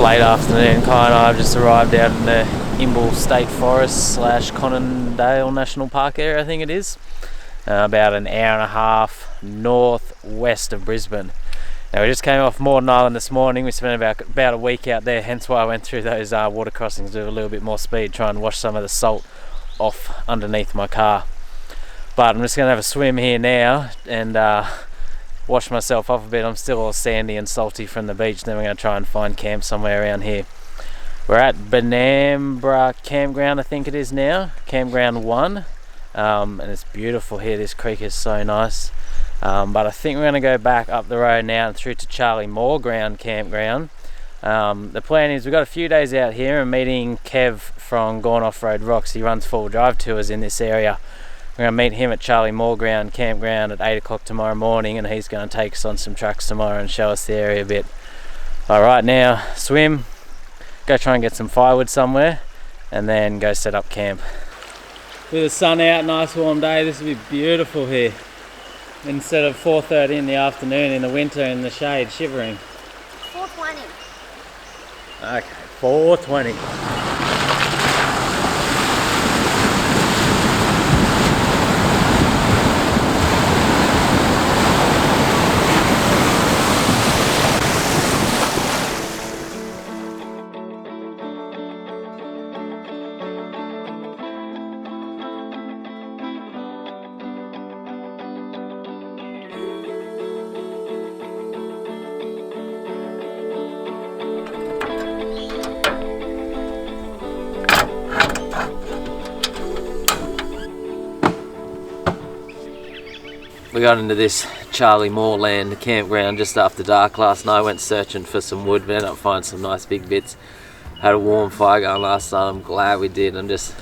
late afternoon kind of. I've just arrived out in the Imbil State Forest / Conondale National Park area, I think it is. About an hour and a half northwest of Brisbane. Now, we just came off Moreton Island this morning. We spent about a week out there, hence why I went through those water crossings with a little bit more speed, try and wash some of the salt off underneath my car. But I'm just going to have a swim here now and wash myself off a bit. I'm still all sandy and salty from the beach. Then we're going to try and find camp somewhere around here. We're at Benambra Campground, I think it is now, Campground 1, and it's beautiful here. This creek is so nice. But I think we're going to go back up the road now and through to Charlie Moore Campground. The plan is we've got a few days out here and meeting Kev from Gone Off-Road Rocks. He runs 4-wheel-drive tours in this area. We're going to meet him at Charlie Moore Campground at 8 o'clock tomorrow morning, and he's going to take us on some tracks tomorrow and show us the area a bit. Alright, now swim, go try and get some firewood somewhere, and then go set up camp. With the sun out, nice warm day, this will be beautiful here. Instead of 4:30 in the afternoon in the winter in the shade, shivering. 4:20. Okay, 4:20. We got into this Charlie Moore campground just after dark last night. Went searching for some wood, we ended up finding some nice big bits. Had a warm fire going last night, I'm glad we did. I'm just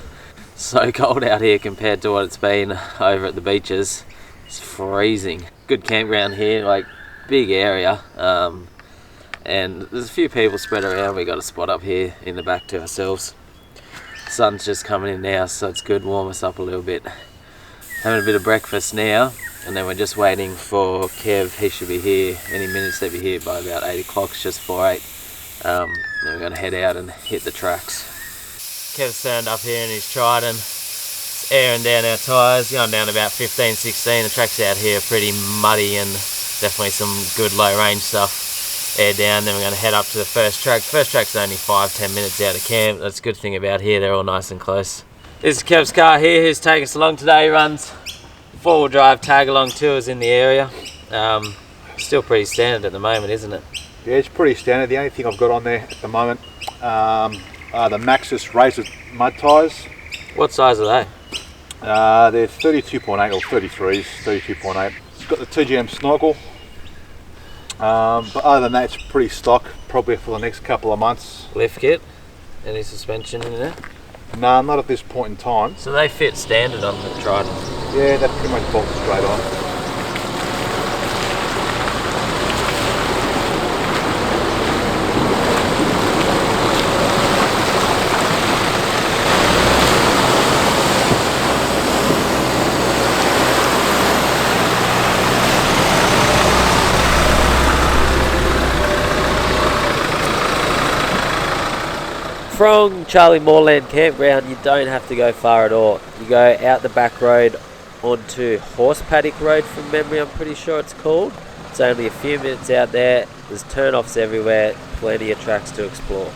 so cold out here compared to what it's been over at the beaches. It's freezing. Good campground here, like big area, and there's a few people spread around. We got a spot up here in the back to ourselves. Sun's just coming in now, so it's good, warm us up a little bit. Having a bit of breakfast now, and then we're just waiting for Kev. He should be here any minutes. They'll be here by about 8 o'clock, it's just 4:08. Then we're going to head out and hit the tracks. Kev's turned up here in his Trident. It's airing down our tyres, going down about 15, 16. The tracks out here are pretty muddy and definitely some good low range stuff. Air down, then we're going to head up to the first track. First track's only 5-10 minutes out of camp. That's a good thing about here, they're all nice and close. This is Kev's car here, who's taking us along today. He runs 4-wheel drive tag along tours in the area. Still pretty standard at the moment, isn't it? Yeah, it's pretty standard. The only thing I've got on there at the moment are the Maxxis Razor mud tyres. What size are they? They're 32.8 or 33s, 32.8. It's got the TGM snorkel. But other than that, it's pretty stock, probably for the next couple of months. Lift kit? Any suspension in there? No, not at this point in time. So they fit standard on the Trident? Yeah, that pretty much bolts straight on. From Charlie Moore Campground, you don't have to go far at all. You go out the back road onto Horse Paddock Road from memory, I'm pretty sure it's called. It's only a few minutes out there. There's turn-offs everywhere, plenty of tracks to explore.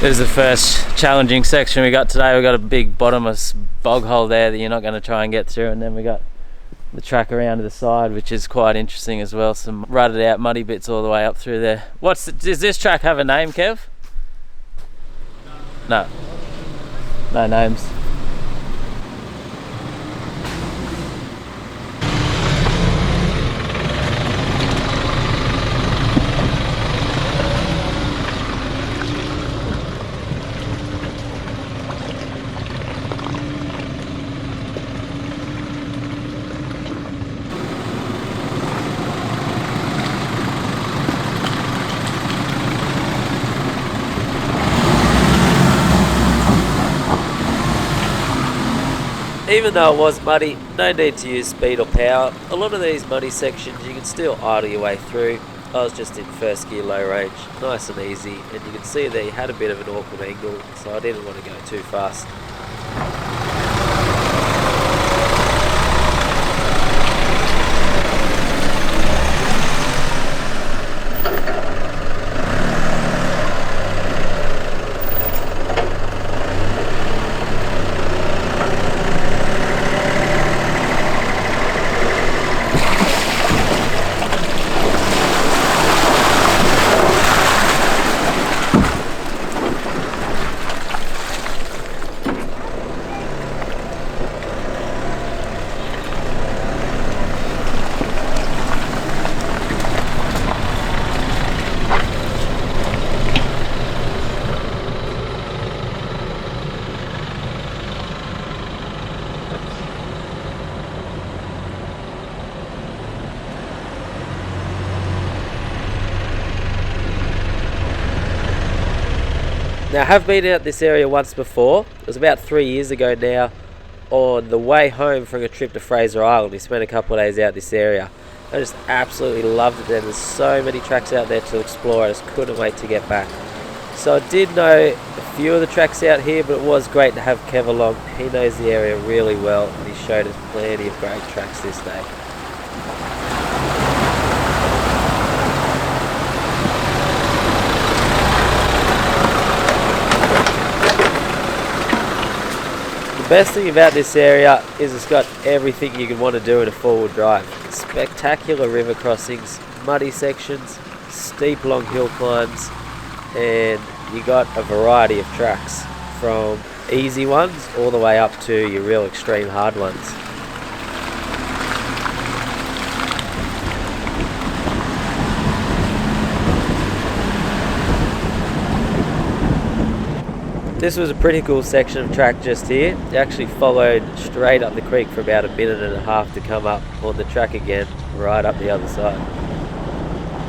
This is the first challenging section we got today. We got a big bottomless bog hole there that you're not going to try and get through, and then we got the track around to the side, which is quite interesting as well. Some rutted out muddy bits all the way up through there. Does this track have a name, Kev? No. No names. Even though it was muddy, no need to use speed or power. A lot of these muddy sections you can still idle your way through. I was just in first gear low range, nice and easy, and you can see there you had a bit of an awkward angle, so I didn't want to go too fast. Now, I have been out this area once before. It was about 3 years ago now, on the way home from a trip to Fraser Island. We spent a couple of days out this area. I just absolutely loved it there. There's so many tracks out there to explore. I just couldn't wait to get back. So I did know a few of the tracks out here, but it was great to have Kev along. He knows the area really well, and he showed us plenty of great tracks this day. The best thing about this area is it's got everything you can want to do in a four-wheel drive. Spectacular river crossings, muddy sections, steep long hill climbs, and you got a variety of tracks from easy ones all the way up to your real extreme hard ones. This was a pretty cool section of track just here. It actually followed straight up the creek for about a minute and a half to come up on the track again, right up the other side.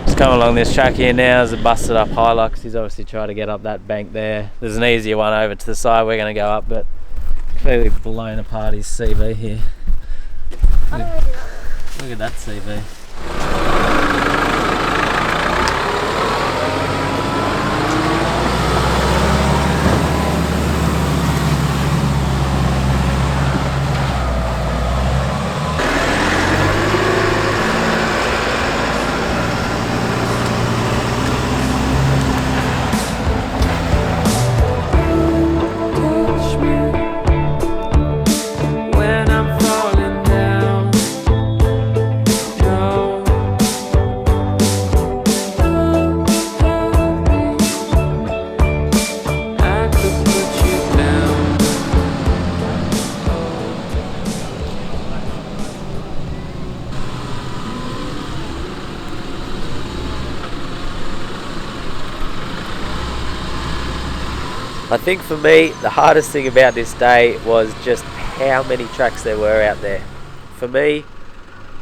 Just come along this track here now. There's a busted up Hilux. He's obviously trying to get up that bank there. There's an easier one over to the side we're going to go up, but clearly blown apart his CV here. Look at that CV. I think for me, the hardest thing about this day was just how many tracks there were out there. For me,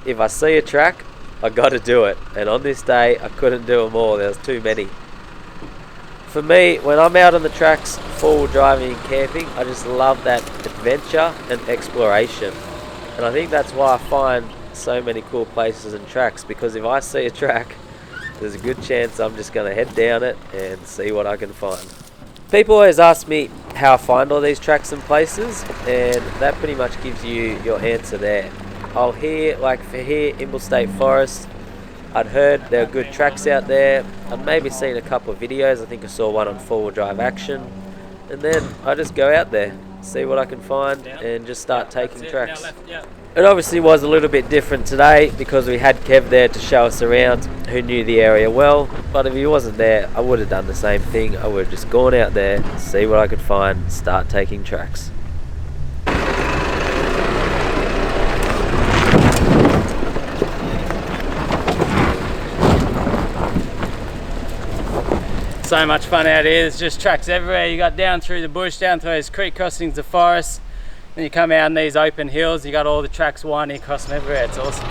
if I see a track, I got to do it. And on this day, I couldn't do them all. There was too many. For me, when I'm out on the tracks, four-wheel driving and camping, I just love that adventure and exploration. And I think that's why I find so many cool places and tracks, because if I see a track, there's a good chance I'm just going to head down it and see what I can find. People always ask me how I find all these tracks and places, and that pretty much gives you your answer there. I'll hear, like for here, Imbil State Forest, I'd heard there are good tracks out there. I'd maybe seen a couple of videos. I think I saw one on four-wheel drive action, and then I just go out there, see what I can find, and just start taking tracks. It obviously was a little bit different today because we had Kev there to show us around, who knew the area well, but if he wasn't there, I would have done the same thing. I would have just gone out there, see what I could find, start taking tracks. So much fun out here. There's just tracks everywhere. You got down through the bush, down through those creek crossings, the forest. Then you come out in these open hills, you got all the tracks winding across them everywhere. It's awesome.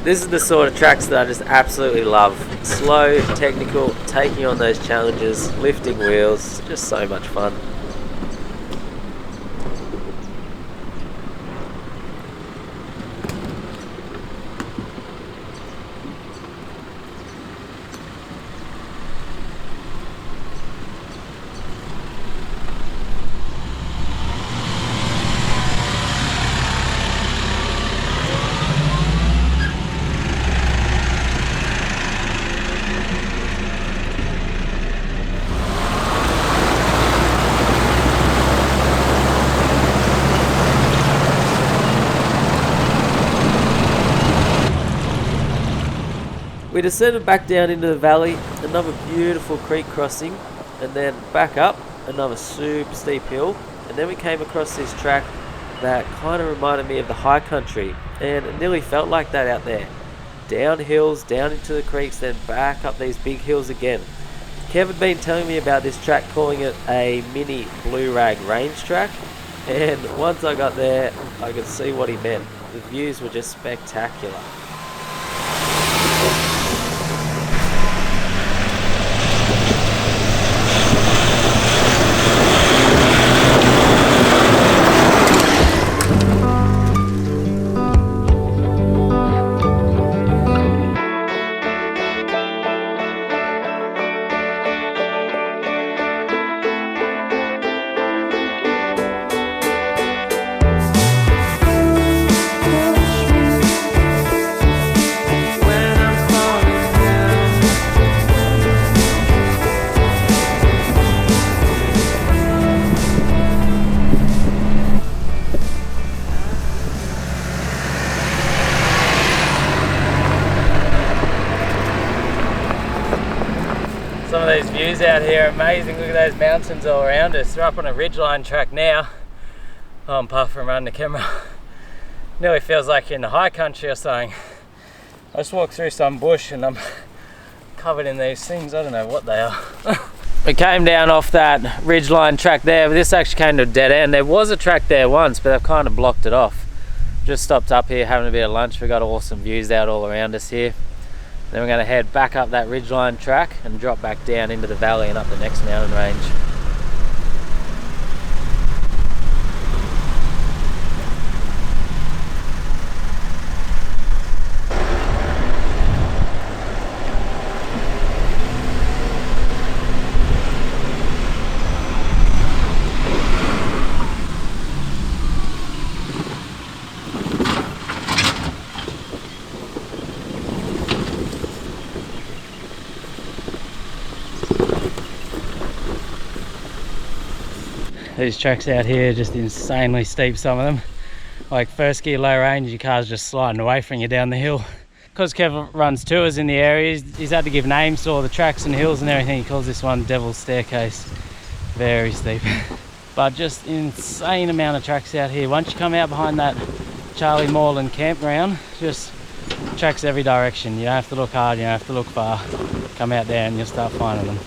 This is the sort of tracks that I just absolutely love. Slow, technical, taking on those challenges, lifting wheels, just so much fun. We descended back down into the valley, another beautiful creek crossing, and then back up, another super steep hill, and then we came across this track that kind of reminded me of the high country, and it nearly felt like that out there. Down hills, down into the creeks, then back up these big hills again. Kev had been telling me about this track, calling it a mini blue rag range track, and once I got there, I could see what he meant. The views were just spectacular. Some of these views out here are amazing. Look at those mountains all around us. We're up on a ridgeline track now. Oh, I'm puffed from running the camera. Nearly feels like you're in the high country or something. I just walked through some bush and I'm covered in these things. I don't know what they are. We came down off that ridgeline track there, but this actually came to a dead end. There was a track there once, but they've kind of blocked it off. Just stopped up here having a bit of lunch. We've got awesome views out all around us here. Then we're going to head back up that ridgeline track and drop back down into the valley and up the next mountain range. These tracks out here are just insanely steep, some of them. Like first gear low range, your car's just sliding away from you down the hill. Because Kev runs tours in the area, he's had to give names to all the tracks and hills and everything. He calls this one Devil's Staircase. Very steep. But just insane amount of tracks out here. Once you come out behind that Charlie Moreland campground, just tracks every direction. You don't have to look hard, you don't have to look far. Come out there and you'll start finding them.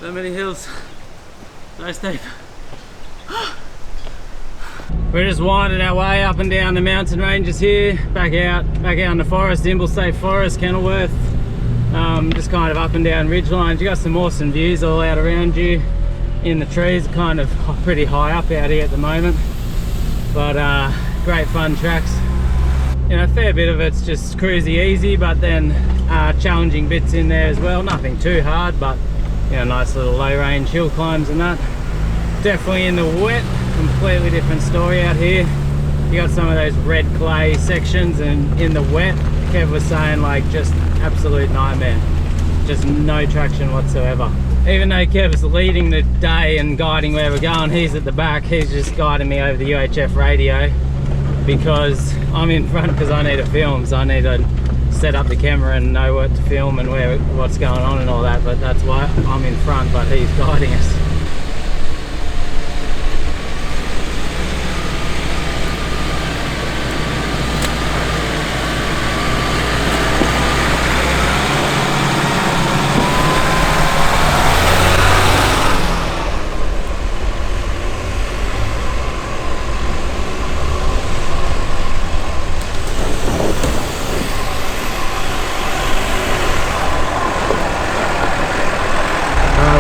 So many hills, so steep. We're just winding our way up and down the mountain ranges here, back out in the forest, Imbil State Forest, Kenilworth. Just kind of up and down ridge lines. You got some awesome views all out around you in the trees, kind of pretty high up out here at the moment. But great fun tracks. You know, a fair bit of it's just cruisy easy, but then challenging bits in there as well. Nothing too hard, but you know, nice little low range hill climbs and that. Definitely in the wet, completely different story out here. You got some of those red clay sections, and in the wet, Kev was saying, like, just absolute nightmare. Just no traction whatsoever. Even though Kev's leading the day and guiding where we're going, he's at the back. He's just guiding me over the UHF radio because I'm in front because I need to film, so I need to set up the camera and know what to film and what's going on and all that. But that's why I'm in front, but he's guiding us.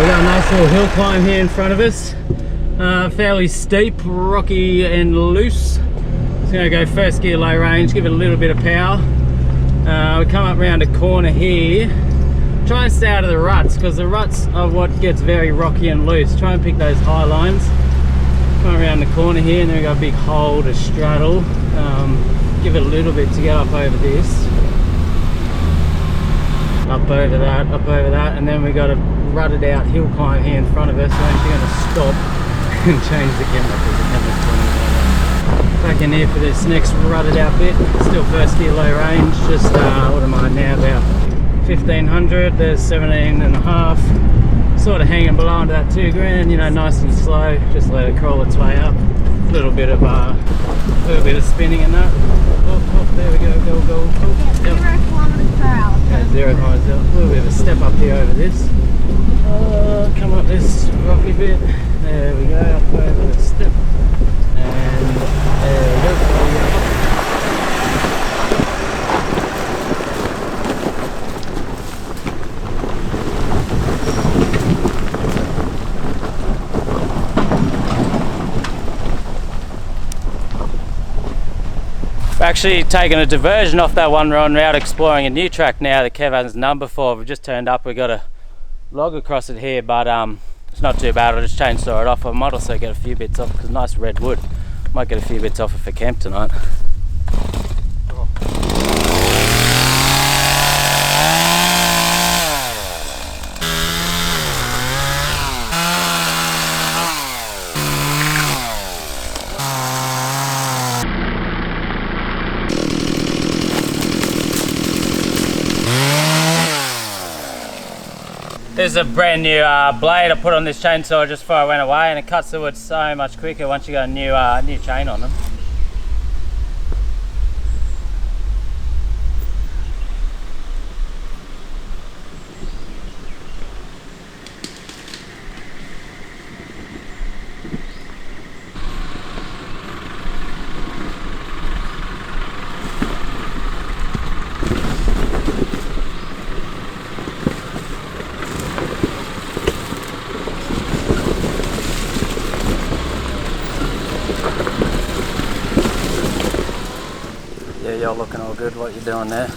We got a nice little hill climb here in front of us. Fairly steep, rocky and loose. Just going to go first gear low range, give it a little bit of power. We come up around a corner here. Try and stay out of the ruts, because the ruts are what gets very rocky and loose. Try and pick those high lines. Come around the corner here, and then we got a big hole to straddle. Give it a little bit to get up over this. Up over that, and then we got a rutted out hill climb here in front of us. So I'm actually going to stop and change the camera because the camera's pointing right. Back in here for this next rutted out bit. Still first gear low range. Just what am I now, about 1500. There's 17.5. Sort of hanging below under that 2 grand. You know, nice and slow. Just let it crawl its way up. A little bit of spinning in that. Oh, there we go. Go. Yeah, 0 kilometers per hour. Okay, 0 kilometers per hour. A little bit of a step up here over this. Come up this rocky bit. There we go, up over the step. And there we go. We're actually taking a diversion off that one run route, exploring a new track now that Kev hasn't done before. We've just turned up, we've got a log across it here, but it's not too bad. I'll just chainsaw it off. I might also get a few bits off because nice red wood. Might get a few bits off it for camp tonight. This is a brand new blade I put on this chainsaw just before I went away, and it cuts the wood so much quicker once you got a new chain on them. Yeah, you're looking all good what you're doing there.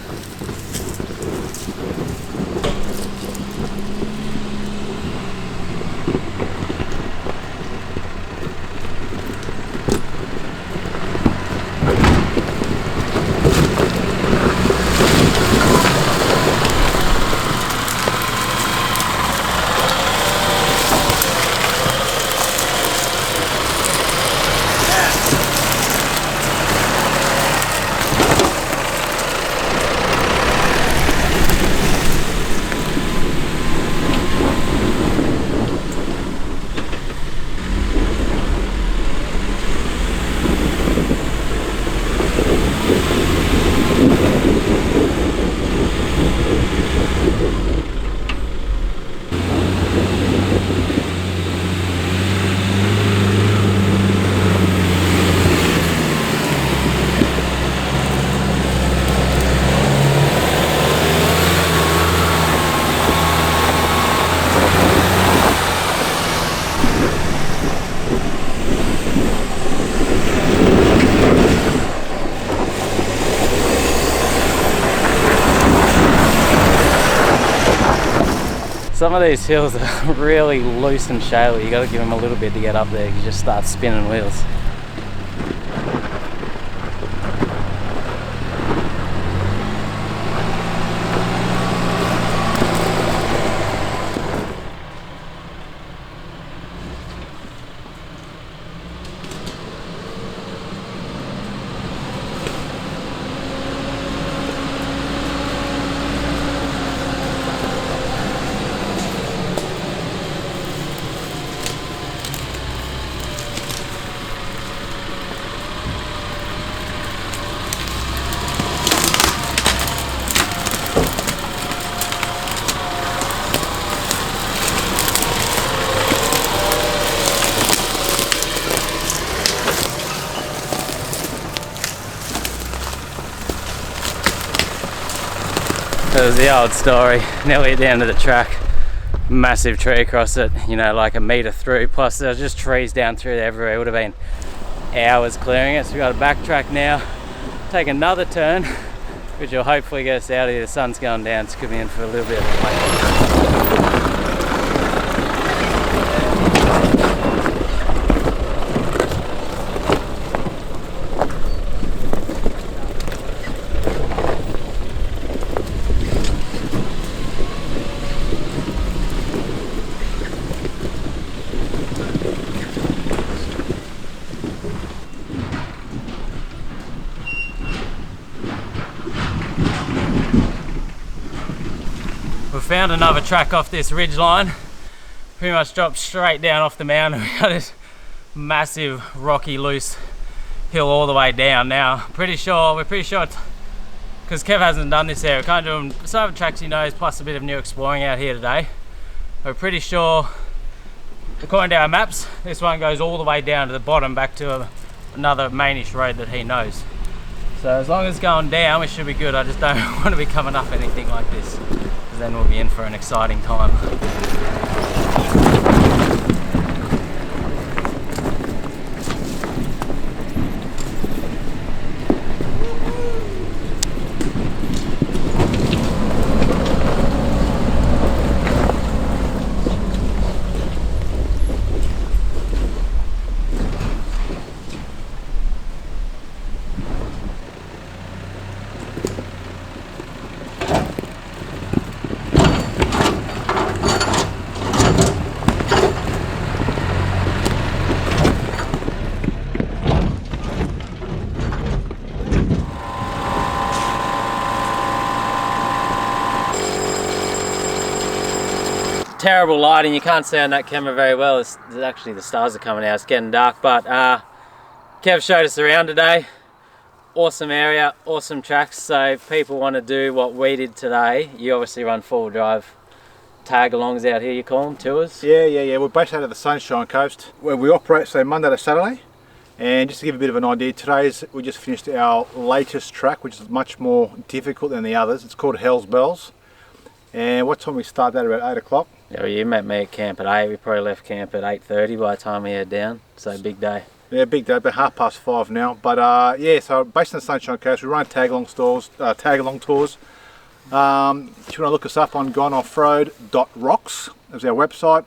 Some of these hills are really loose and shaly. You got to give them a little bit to get up there. You just start spinning wheels. It was the old story, nearly at the end of the track, massive tree across it, you know, like a metre through, plus there was just trees down through there everywhere. It would have been hours clearing it, so we've got to backtrack now, take another turn, which will hopefully get us out of here. The sun's going down, so could be in for a little bit of a wait. We found another track off this ridge line. Pretty much dropped straight down off the mountain. We got this massive rocky loose hill all the way down. Now we're pretty sure it's because Kev hasn't done this area. We're kind of doing some of the tracks he knows plus a bit of new exploring out here today. We're pretty sure, according to our maps, this one goes all the way down to the bottom back to another mainish road that he knows. So as long as it's going down, we should be good. I just don't want to be coming up anything like this, because then we'll be in for an exciting time. Terrible lighting, you can't see on that camera very well. Actually the stars are coming out, it's getting dark, but Kev showed us around today. Awesome area, awesome tracks, so if people want to do what we did today, you obviously run four-wheel drive tag-alongs out here, you call them, tours? Yeah, we're based out of the Sunshine Coast, where we operate, so Monday to Saturday. And just to give a bit of an idea, we just finished our latest track, which is much more difficult than the others. It's called Hell's Bells. And what time we start that? About 8 o'clock? Yeah, well, you met me at camp at 8. We probably left camp at 8:30 by the time we head down. So big day. Yeah, big day. About 5:30 now. But yeah, so based on the Sunshine Coast, we run tag-along tours. If you want to look us up on goneoffroad.rocks, is our website.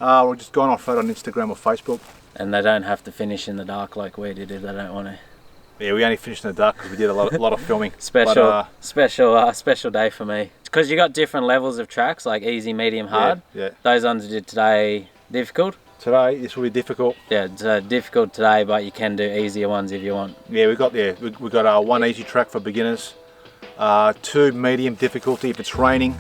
Or just Gone Off Road on Instagram or Facebook. And they don't have to finish in the dark like we did if they don't want to. Yeah, we only finished in the dark because we did a lot of filming. Special day for me. Because you got different levels of tracks, like easy, medium, hard. Yeah. Those ones we did today, difficult. Today, this will be difficult. Yeah, it's difficult today, but you can do easier ones if you want. Yeah, we got one easy track for beginners, 2 medium difficulty. If it's raining,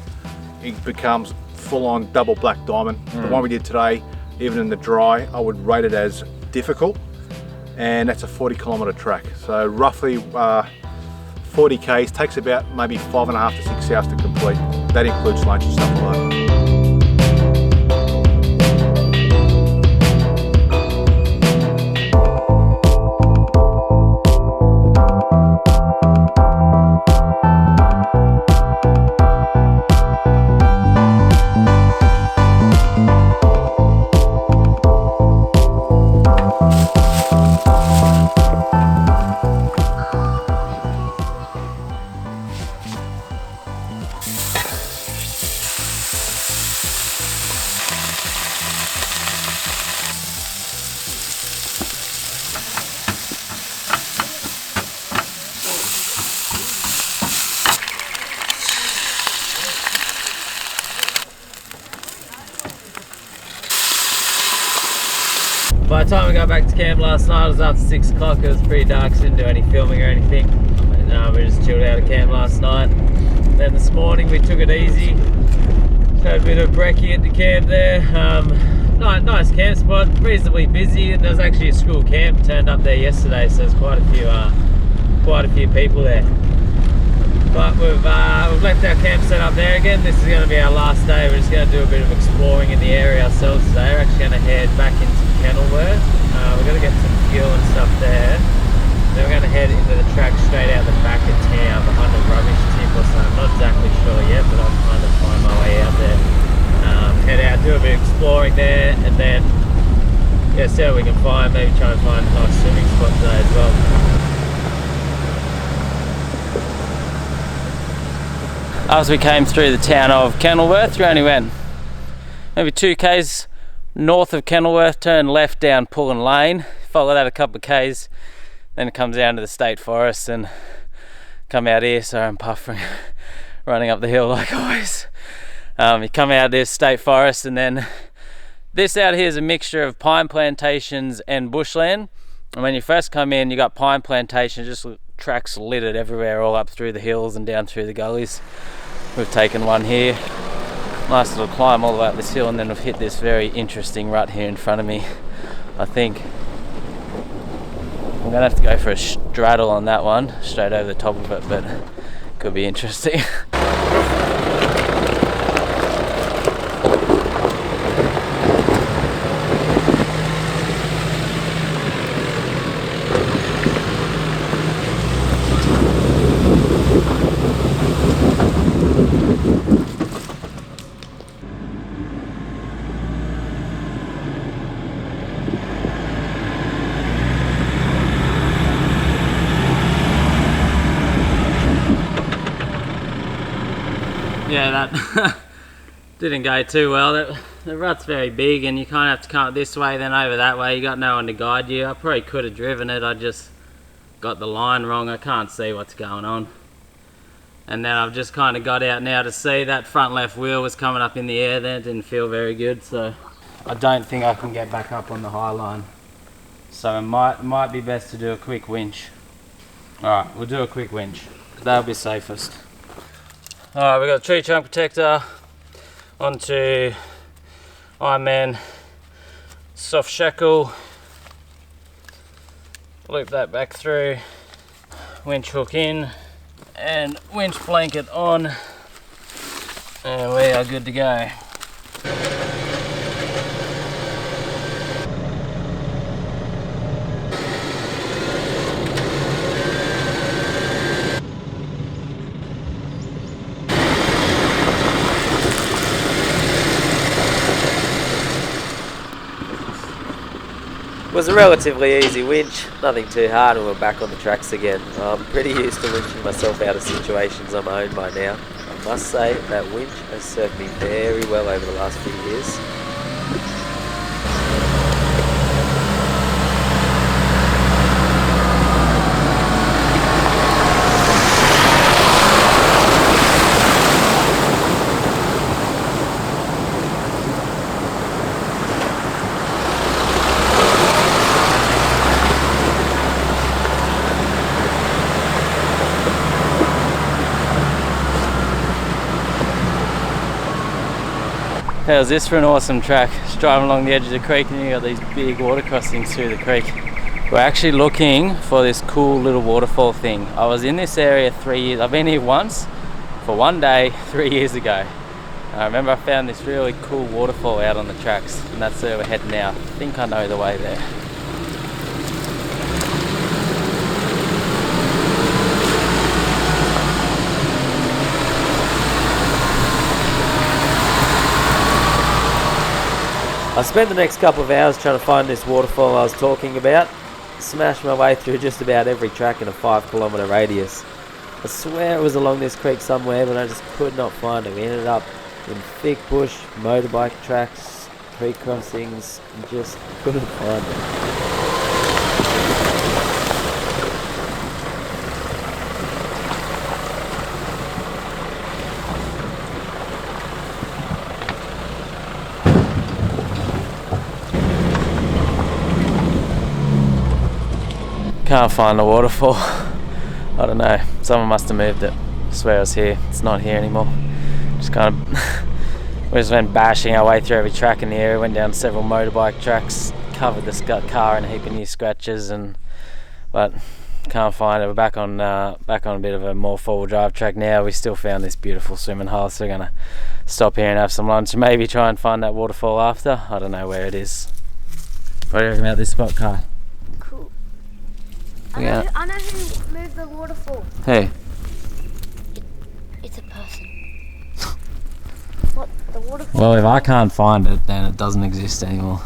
it becomes full-on double black diamond. The one we did today, even in the dry, I would rate it as difficult, and that's a 40-kilometre track. So roughly 40 k's, takes about maybe 5.5 to 6 hours to complete. That includes lunch and stuff like that. by the time we got back to camp last night, it was after 6 o'clock. It was pretty dark, so didn't do any filming or anything. We just chilled out of camp last night. Then this morning we took it easy. Had a bit of brekkie at the camp there. Nice camp spot, reasonably busy, and there was actually a school camp turned up there yesterday, so there's quite a few people there. But we've left our camp set up there again. This is going to be our last day. We're just going to do a bit of exploring in the area ourselves today. We're actually going to head back into Kenilworth. We're going to get some fuel and stuff there. Then we're going to head into the track straight out the back of town behind the rubbish tip or something. I'm not exactly sure yet, but I'll kind of find my way out there. Head out, do a bit of exploring there, and then see what we can find. Maybe try and find a nice swimming spot today as well. As we came through the town of Kenilworth, we only went maybe 2 k's north of Kenilworth, turn left down Pullen Lane, follow that a couple of k's, then it comes down to the State Forest and come out here. Sorry, I'm puffing, running up the hill like always. You come out of this State Forest, and then this out here is a mixture of pine plantations and bushland. And when you first come in, you got pine plantations, just tracks littered everywhere, all up through the hills and down through the gullies. We've taken one here, nice little climb all the way up this hill, and then we've hit this very interesting rut here in front of me. I think I'm gonna have to go for a straddle on that one, straight over the top of it, but could be interesting. Yeah, that didn't go too well. The rut's very big, and you kind of have to come up this way, then over that way. You got no one to guide you. I probably could have driven it. I just got the line wrong. I can't see what's going on. And then I've just kind of got out now to see that front left wheel was coming up in the air there. It didn't feel very good, so I don't think I can get back up on the high line. So it might be best to do a quick winch. Alright, we'll do a quick winch. That'll be safest. Alright, we've got a tree trunk protector onto Ironman soft shackle. Loop that back through, winch hook in, and winch blanket on, and we are good to go. It was a relatively easy winch, nothing too hard, and we're back on the tracks again. I'm pretty used to winching myself out of situations on my own by now. I must say that winch has served me very well over the last few years. How's this for an awesome track? Just driving along the edge of the creek, and you got these big water crossings through the creek. We're actually looking for this cool little waterfall thing. I was in this area 3 years. I've been here once for one day 3 years ago. I remember I found this really cool waterfall out on the tracks, and that's where we're heading now. I think I know the way there. I spent the next couple of hours trying to find this waterfall I was talking about. Smashed my way through just about every track in a 5-kilometre radius. I swear it was along this creek somewhere, but I just could not find it. We ended up in thick bush, motorbike tracks, creek crossings, and just couldn't find it. Can't find the waterfall. I don't know. Someone must have moved it. I swear it was here. It's not here anymore. Just kind of we just went bashing our way through every track in the area. Went down several motorbike tracks. Covered the car in a heap of new scratches, but can't find it. We're back on a bit of a more four-wheel drive track now. We still found this beautiful swimming hole, so we're gonna stop here and have some lunch. Maybe try and find that waterfall after. I don't know where it is. What do you reckon about this spot, Kai? Cool. Yeah. I know who moved the waterfall. Hey. It's a person. What? The waterfall? Well, if I can't find it, then it doesn't exist anymore.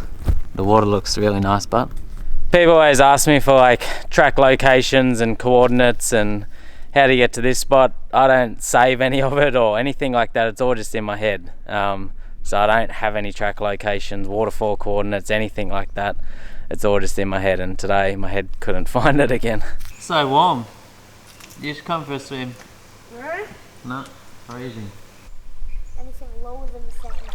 The water looks really nice, but people always ask me for like track locations and coordinates and how to get to this spot. I don't save any of it or anything like that. It's all just in my head. So I don't have any track locations, waterfall coordinates, anything like that. It's all just in my head, and today my head couldn't find it again. So warm. You should come for a swim. Really? No, freezing. Anything lower than the second.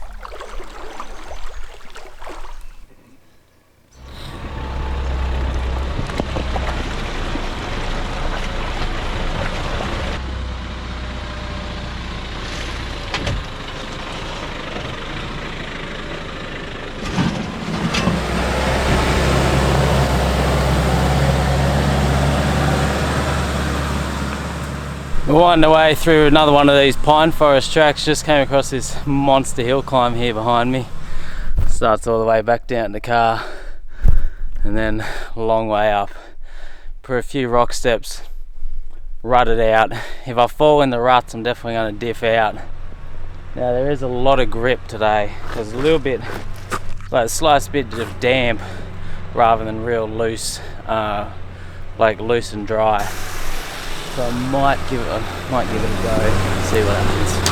We're winding our way through another one of these pine forest tracks. Just came across this monster hill climb here behind me. Starts all the way back down the car and then a long way up for a few rock steps, rutted out. If I fall in the ruts, I'm definitely going to diff out. Now there is a lot of grip today. There's a little bit, like a slight bit of damp rather than real loose, like loose and dry. So I might give it a go, see what happens.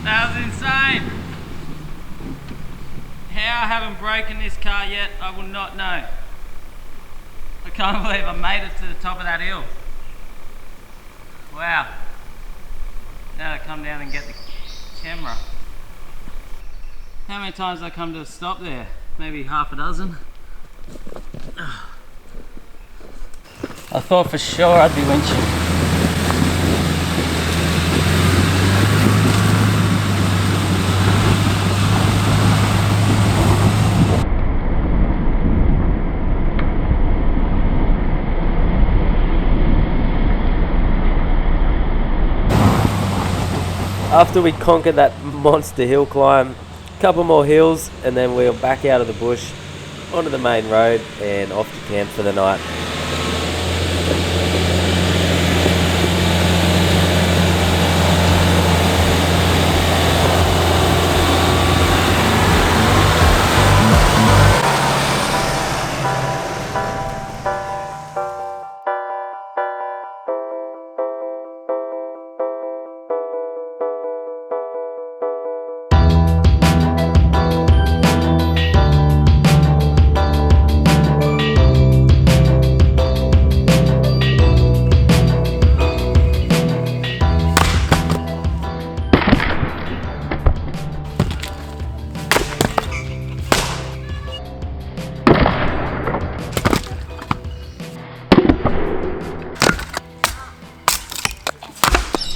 That was insane. How I haven't broken this car yet, I will not know. I can't believe I made it to the top of that hill. Wow. Now I come down and get the camera. How many times did I come to a stop there? Maybe half a dozen. I thought for sure I'd be winching. After we conquered that monster hill climb, a couple more hills, and then we were back out of the bush onto the main road and off to camp for the night.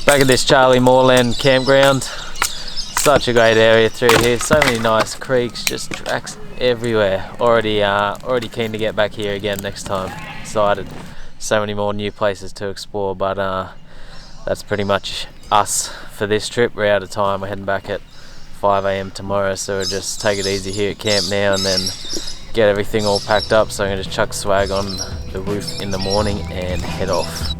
Back at this Charlie Moorland campground. Such a great area through here. So many nice creeks, just tracks everywhere. Already keen to get back here again next time. Excited. So many more new places to explore, but that's pretty much us for this trip. We're out of time. We're heading back at 5 AM tomorrow, so we'll just take it easy here at camp now and then get everything all packed up, so I'm going to just chuck swag on the roof in the morning and head off.